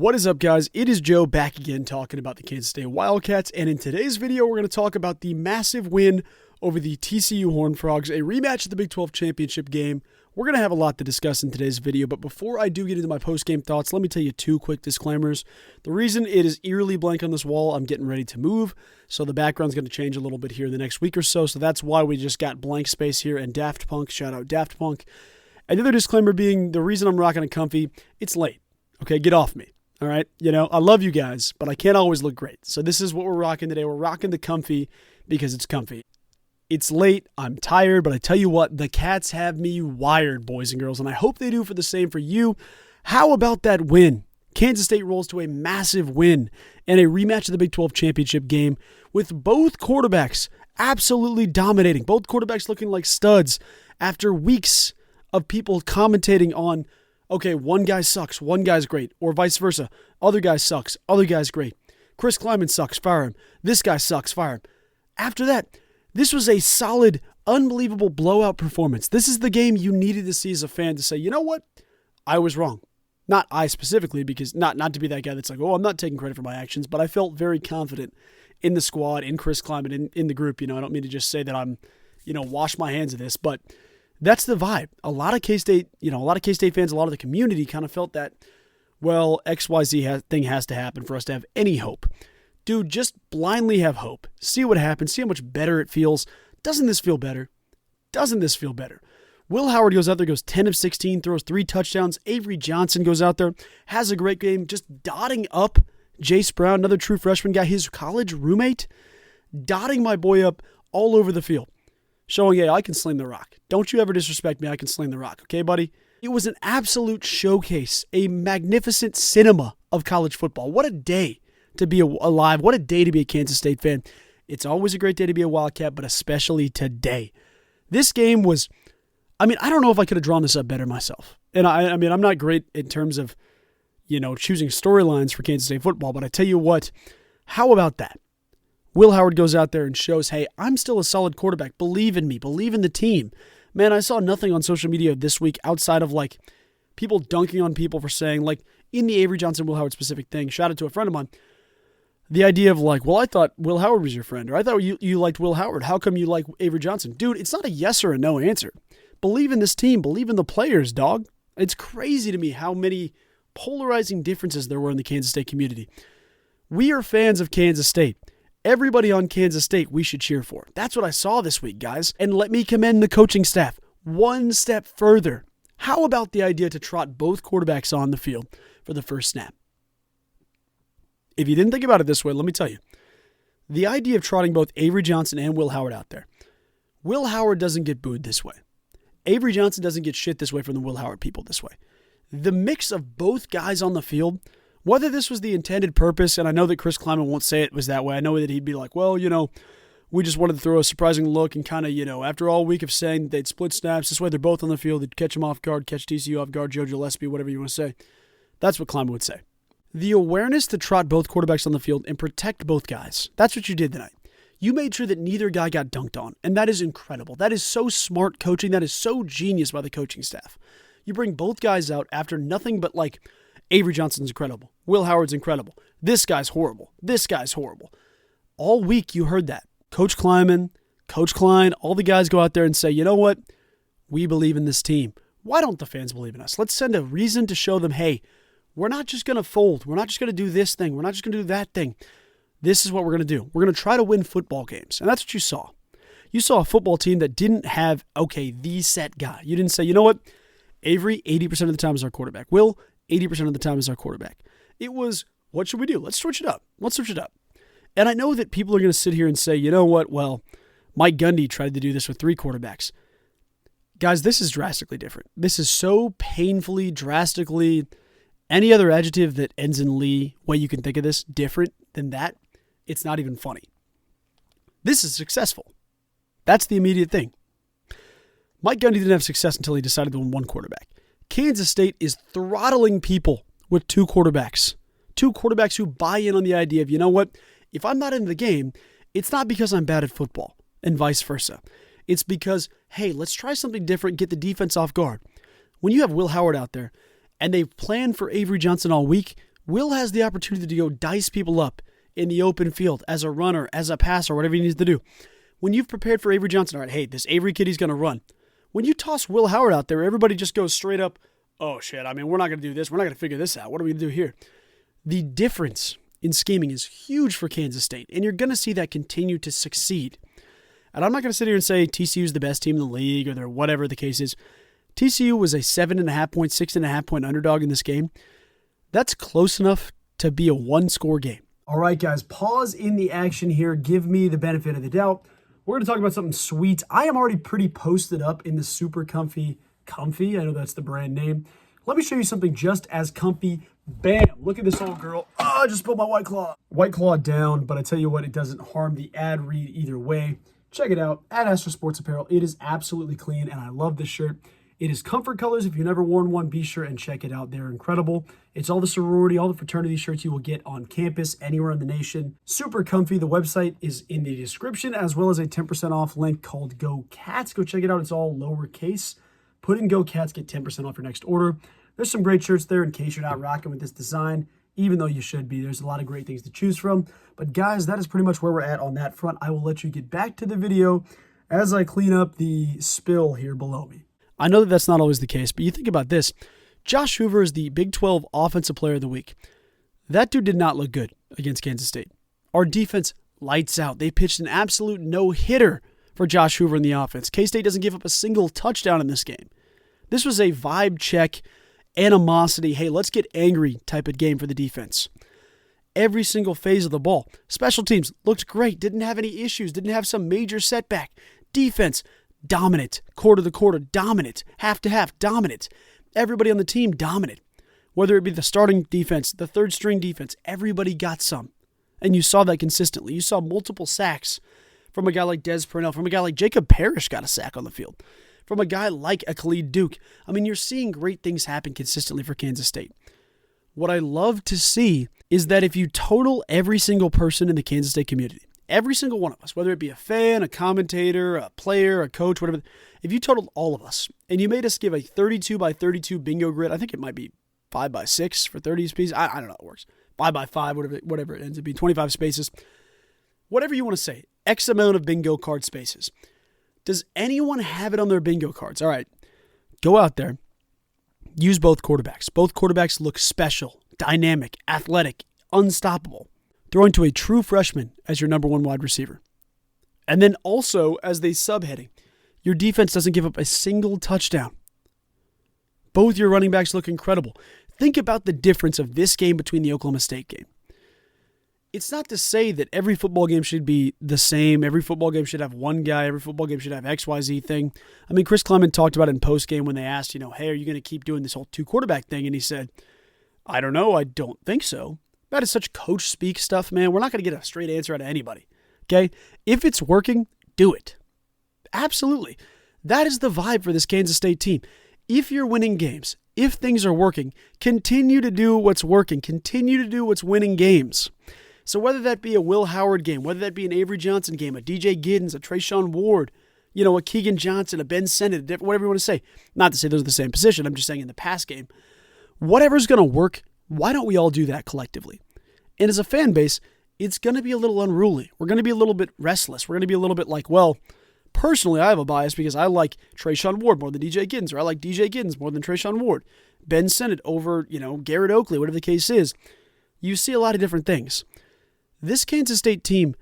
What is up, guys? It is Joe back again talking about the Kansas State Wildcats, and in today's video, we're going to talk about the massive win over the TCU Horned Frogs, a rematch of the Big 12 championship game. We're going to have a lot to discuss in today's video, but before I do get into my post-game thoughts, let me tell you two quick disclaimers. The reason it is eerily blank on this wall, I'm getting ready to move, so the background's going to change a little bit here in the next week or so that's why we just got blank space here, and Daft Punk, shout out Daft Punk. Another disclaimer being, the reason I'm rocking a comfy, it's late. Okay, get off me. All right, I love you guys, but I can't always look great. So this is what we're rocking today. We're rocking the comfy because it's comfy. It's late, I'm tired, but I tell you what, the Cats have me wired, boys and girls, and I hope they do for the same for you. How about that win? Kansas State rolls to a massive win and a rematch of the Big 12 championship game with both quarterbacks absolutely dominating. Both quarterbacks looking like studs after weeks of people commentating on, okay, one guy sucks, one guy's great, or vice versa. Other guy sucks, other guy's great. Chris Klieman sucks, fire him. This guy sucks, fire him. After that, this was a solid, unbelievable blowout performance. This is the game you needed to see as a fan to say, you know what? I was wrong. Not I specifically, because not to be that guy that's like, oh, I'm not taking credit for my actions, but I felt very confident in the squad, in Chris Klieman, in the group. I don't mean to just say that I'm, wash my hands of this, but that's the vibe. A lot of K-State fans, a lot of the community kind of felt that, well, XYZ thing has to happen for us to have any hope. Dude, just blindly have hope. See what happens. See how much better it feels. Doesn't this feel better? Doesn't this feel better? Will Howard goes out there, goes 10 of 16, throws 3 touchdowns. Avery Johnson goes out there, has a great game, just dotting up Jace Brown, another true freshman guy, his college roommate, dotting my boy up all over the field. Showing, hey, I can sling the rock. Don't you ever disrespect me. I can sling the rock. Okay, buddy? It was an absolute showcase, a magnificent cinema of college football. What a day to be alive. What a day to be a Kansas State fan. It's always a great day to be a Wildcat, but especially today. This game was, I don't know if I could have drawn this up better myself. And I'm not great in terms of, choosing storylines for Kansas State football, but I tell you what, how about that? Will Howard goes out there and shows, hey, I'm still a solid quarterback. Believe in me. Believe in the team. Man, I saw nothing on social media this week outside of, people dunking on people for saying, in the Avery Johnson, Will Howard specific thing, shout out to a friend of mine, the idea of, well, I thought Will Howard was your friend, or I thought you liked Will Howard. How come you like Avery Johnson? Dude, it's not a yes or a no answer. Believe in this team. Believe in the players, dog. It's crazy to me how many polarizing differences there were in the Kansas State community. We are fans of Kansas State. Everybody on Kansas State we should cheer for. That's what I saw this week, guys. And let me commend the coaching staff one step further. How about the idea to trot both quarterbacks on the field for the first snap? If you didn't think about it this way, let me tell you. The idea of trotting both Avery Johnson and Will Howard out there. Will Howard doesn't get booed this way. Avery Johnson doesn't get shit this way from the Will Howard people this way. The mix of both guys on the field, whether this was the intended purpose, and I know that Chris Klieman won't say it was that way. I know that he'd be like, well, we just wanted to throw a surprising look and kind of, after all week of saying they'd split snaps, this way they're both on the field, they'd catch them off guard, catch TCU off guard, Joe Gillespie, whatever you want to say. That's what Klieman would say. The awareness to trot both quarterbacks on the field and protect both guys. That's what you did tonight. You made sure that neither guy got dunked on, and that is incredible. That is so smart coaching. That is so genius by the coaching staff. You bring both guys out after nothing but Avery Johnson's incredible. Will Howard's incredible. This guy's horrible. This guy's horrible. All week you heard that. Coach Klieman, Coach Klein, all the guys go out there and say, you know what? We believe in this team. Why don't the fans believe in us? Let's send a reason to show them, hey, we're not just going to fold. We're not just going to do this thing. We're not just going to do that thing. This is what we're going to do. We're going to try to win football games. And that's what you saw. You saw a football team that didn't have, the set guy. You didn't say, you know what? Avery, 80% of the time is our quarterback. Will, 80% of the time is our quarterback. It was, what should we do? Let's switch it up. Let's switch it up. And I know that people are going to sit here and say, you know what? Well, Mike Gundy tried to do this with 3 quarterbacks. Guys, this is drastically different. This is so painfully, drastically, any other adjective that ends in Lee, way you can think of this, different than that, it's not even funny. This is successful. That's the immediate thing. Mike Gundy didn't have success until he decided to win 1 quarterback. Kansas State is throttling people with 2 quarterbacks. 2 quarterbacks who buy in on the idea of, you know what? If I'm not in the game, it's not because I'm bad at football, and vice versa. It's because, hey, let's try something different, get the defense off guard. When you have Will Howard out there, and they've planned for Avery Johnson all week, Will has the opportunity to go dice people up in the open field as a runner, as a passer, whatever he needs to do. When you've prepared for Avery Johnson, all right, hey, this Avery kid, he's going to run. When you toss Will Howard out there, everybody just goes straight up, oh shit, I mean, we're not going to do this. We're not going to figure this out. What are we going to do here? The difference in scheming is huge for Kansas State, and you're going to see that continue to succeed. And I'm not going to sit here and say TCU is the best team in the league or they're whatever the case is. TCU was a 7.5 point, 6.5 point underdog in this game. That's close enough to be a one-score game. All right, guys, pause in the action here. Give me the benefit of the doubt. We're going to talk about something sweet. I am already pretty posted up in the super comfy. I know that's the brand name. Let me show you something just as comfy. Bam! Look at this old girl. Oh, I just spilled my White Claw. White Claw down, but I tell you what, it doesn't harm the ad read either way. Check it out at Astro Sports Apparel. It is absolutely clean, and I love this shirt. It is comfort colors. If you've never worn one, be sure and check it out. They're incredible. It's all the sorority, all the fraternity shirts you will get on campus, anywhere in the nation. Super comfy. The website is in the description, as well as a 10% off link called Go Cats. Go check it out. It's all lowercase. Put in Go Cats, get 10% off your next order. There's some great shirts there in case you're not rocking with this design, even though you should be. There's a lot of great things to choose from. But guys, that is pretty much where we're at on that front. I will let you get back to the video as I clean up the spill here below me. I know that that's not always the case, but you think about this. Josh Hoover is the Big 12 Offensive Player of the Week. That dude did not look good against Kansas State. Our defense lights out. They pitched an absolute no-hitter for Josh Hoover in the offense. K-State doesn't give up a single touchdown in this game. This was a vibe check, animosity, hey, let's get angry type of game for the defense. Every single phase of the ball. Special teams looked great, didn't have any issues, didn't have some major setback. Defense, dominant. Quarter to quarter, dominant. Half to half, dominant. Everybody on the team, dominant. Whether it be the starting defense, the third string defense, everybody got some. And you saw that consistently. You saw multiple sacks from a guy like Des Purnell, from a guy like Jacob Parrish got a sack on the field, from a guy like a Khalid Duke. I mean, you're seeing great things happen consistently for Kansas State. What I love to see is that if you total every single person in the Kansas State community, every single one of us, whether it be a fan, a commentator, a player, a coach, whatever, if you totaled all of us and you made us give a 32 by 32 bingo grid, I think it might be 5 by 6 for 30 spaces. I don't know how it works. 5 by 5, whatever it ends up being, 25 spaces. Whatever you want to say, X amount of bingo card spaces. Does anyone have it on their bingo cards? All right, go out there. Use both quarterbacks. Both quarterbacks look special, dynamic, athletic, unstoppable. Throwing to a true freshman as your number one wide receiver. And then also as they subheading, your defense doesn't give up a single touchdown. Both your running backs look incredible. Think about the difference of this game between the Oklahoma State game. It's not to say that every football game should be the same. Every football game should have one guy. Every football game should have XYZ thing. I mean, Chris Klieman talked about it in postgame when they asked, hey, are you going to keep doing this whole two quarterback thing? And he said, I don't know. I don't think so. That is such coach speak stuff, man. We're not going to get a straight answer out of anybody. Okay? If it's working, do it. Absolutely. That is the vibe for this Kansas State team. If you're winning games, if things are working, continue to do what's working. Continue to do what's winning games. So whether that be a Will Howard game, whether that be an Avery Johnson game, a DJ Giddens, a Trayshawn Ward, a Keegan Johnson, a Ben Sennett, whatever you want to say. Not to say those are the same position. I'm just saying in the pass game. Whatever's going to work, why don't we all do that collectively? And as a fan base, it's going to be a little unruly. We're going to be a little bit restless. We're going to be a little bit like, well, personally, I have a bias because I like Trayshawn Ward more than DJ Giddens, or I like DJ Giddens more than Trayshawn Ward. Ben Sennett over, Garrett Oakley, whatever the case is. You see a lot of different things. This Kansas State team,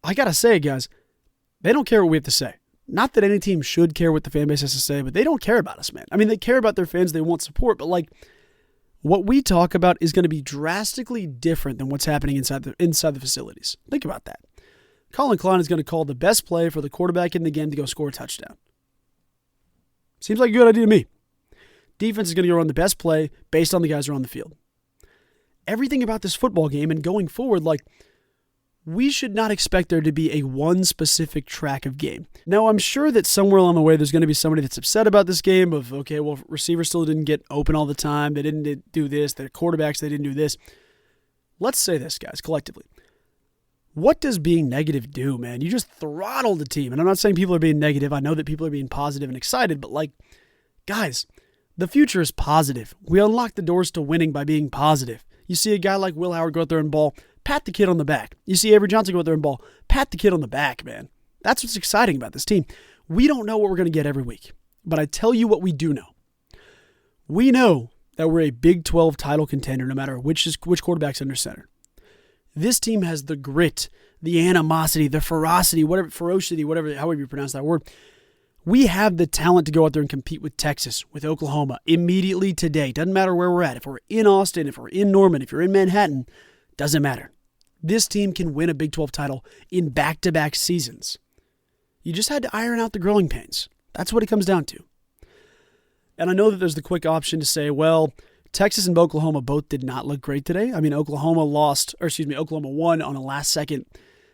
I got to say, guys, they don't care what we have to say. Not that any team should care what the fan base has to say, but they don't care about us, man. I mean, they care about their fans. They want support, but what we talk about is going to be drastically different than what's happening inside the facilities. Think about that. Colin Klein is going to call the best play for the quarterback in the game to go score a touchdown. Seems like a good idea to me. Defense is going to go run the best play based on the guys who are on the field. Everything about this football game and going forward, we should not expect there to be a one specific track of game. Now, I'm sure that somewhere along the way, there's going to be somebody that's upset about this game of, okay, well, receivers still didn't get open all the time. They didn't do this. Their quarterbacks, they didn't do this. Let's say this, guys, collectively. What does being negative do, man? You just throttle the team. And I'm not saying people are being negative. I know that people are being positive and excited, but guys, the future is positive. We unlock the doors to winning by being positive. You see a guy like Will Howard go out there and ball, pat the kid on the back. You see Avery Johnson go out there and ball, pat the kid on the back, man. That's what's exciting about this team. We don't know what we're going to get every week, but I tell you what we do know. We know that we're a Big 12 title contender no matter which quarterback's under center. This team has the grit, the animosity, the ferocity, however you pronounce that word. We have the talent to go out there and compete with Texas, with Oklahoma, immediately today. Doesn't matter where we're at. If we're in Austin, if we're in Norman, if you're in Manhattan, doesn't matter. This team can win a Big 12 title in back-to-back seasons. You just had to iron out the growing pains. That's what it comes down to. And I know that there's the quick option to say, well, Texas and Oklahoma both did not look great today. I mean, Oklahoma won on a last-second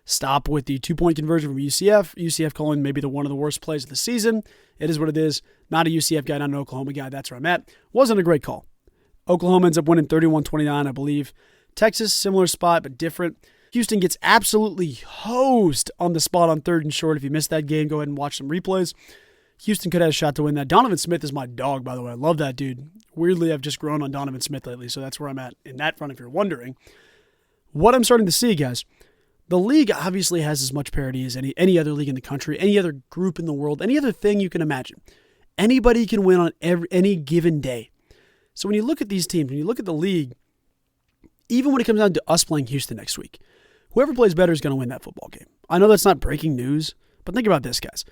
stop with the 2-point conversion from UCF. UCF calling maybe one of the worst plays of the season. It is what it is. Not a UCF guy, not an Oklahoma guy. That's where I'm at. Wasn't a great call. Oklahoma ends up winning 31-29, I believe. Texas, similar spot, but different. Houston gets absolutely hosed on the spot on 3rd and short. If you missed that game, go ahead and watch some replays. Houston could have a shot to win that. Donovan Smith is my dog, by the way. I love that dude. Weirdly, I've just grown on Donovan Smith lately, so that's where I'm at in that front if you're wondering. What I'm starting to see, guys, the league obviously has as much parity as any other league in the country, any other group in the world, any other thing you can imagine. Anybody can win on any given day. So when you look at these teams, when you look at the league, even when it comes down to us playing Houston next week, whoever plays better is going to win that football game. I know that's not breaking news, but think about this, guys.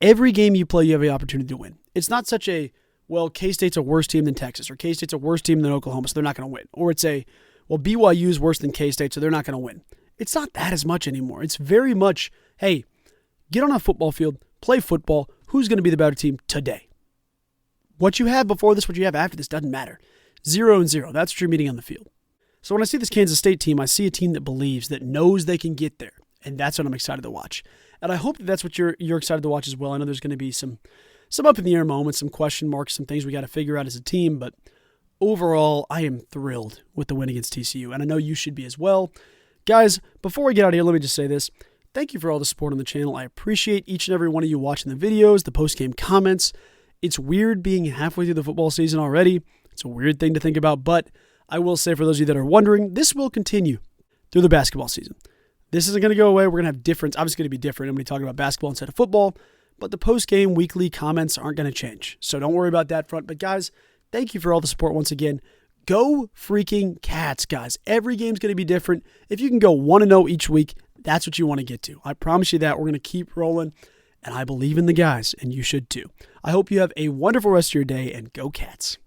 Every game you play, you have the opportunity to win. It's not such a, well, K-State's a worse team than Texas, or K-State's a worse team than Oklahoma, so they're not going to win. Or it's a, well, BYU's worse than K-State, so they're not going to win. It's not that as much anymore. It's very much, hey, get on a football field, play football. Who's going to be the better team today? What you have before this, what you have after this doesn't matter. 0-0. That's what you're meeting on the field. So when I see this Kansas State team, I see a team that believes, that knows they can get there. And that's what I'm excited to watch. And I hope that that's what you're excited to watch as well. I know there's going to be some up in the air moments, some question marks, some things we got to figure out as a team. But overall, I am thrilled with the win against TCU. And I know you should be as well. Guys, before we get out of here, let me just say this. Thank you for all the support on the channel. I appreciate each and every one of you watching the videos, the post-game comments. It's weird being halfway through the football season already. It's a weird thing to think about, but I will say for those of you that are wondering, this will continue through the basketball season. This isn't going to go away. We're going to have different. Obviously, going to be different. I'm going to be talking about basketball instead of football, but the post-game weekly comments aren't going to change. So don't worry about that front. But guys, thank you for all the support once again. Go freaking Cats, guys. Every game's going to be different. If you can go 1-0 each week, that's what you want to get to. I promise you that. We're going to keep rolling, and I believe in the guys, and you should too. I hope you have a wonderful rest of your day, and go Cats.